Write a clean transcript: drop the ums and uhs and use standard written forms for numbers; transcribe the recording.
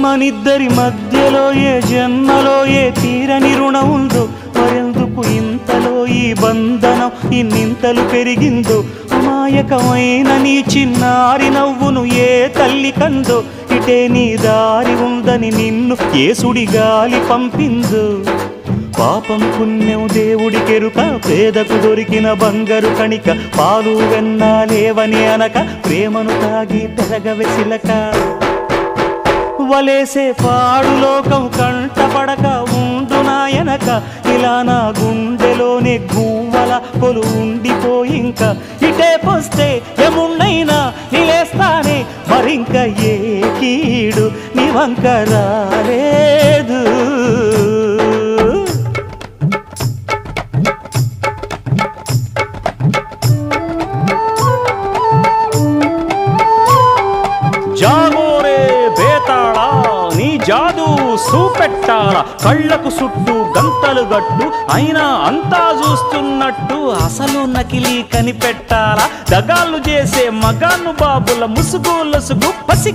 మనిద్దరి మధ్యలో ఏ జన్మలో ఏ తీరని రుణం ఉందో, మరెందుకు ఇంతలో ఈ బంధనం ఇన్నింతలు పెరిగిందో, అమాయకమైన నీ చిన్నారి నవ్వును ఏ తల్లి కందో, ఇటే నీ దారి ఉందని నిన్ను ఏ సుడి గాలి పంపిందో. పాపం పుణ్యం దేవుడికెరుక, పేదకు దొరికిన బంగారు కణిక, పాలు వెన్నా లేవని అనక ప్రేమను తాగి తెరగవె చిలక. వలేసే పాడు లోకం కంటపడక ఉండు నాయనక, ఇలా నా గుండెలోనే గువ్వల కొలు ఉండిపోయింక. ఇటే పోస్తే ఎమున్నైనా నిలేస్తానే, మరింక ఏ కీడు నీ వంక రాలేదు. జాగోరే బేతాళా నీ జాదు సూపెట్టాల, కళ్ళకు చుట్టూ గంతలు గట్టు అయినా అంతా చూస్తున్నట్టు, అసలు నకిలీ కనిపెట్టాలా. దగాళ్ళు చేసే మగాను బాబుల ముసుగు లొసుగు పసి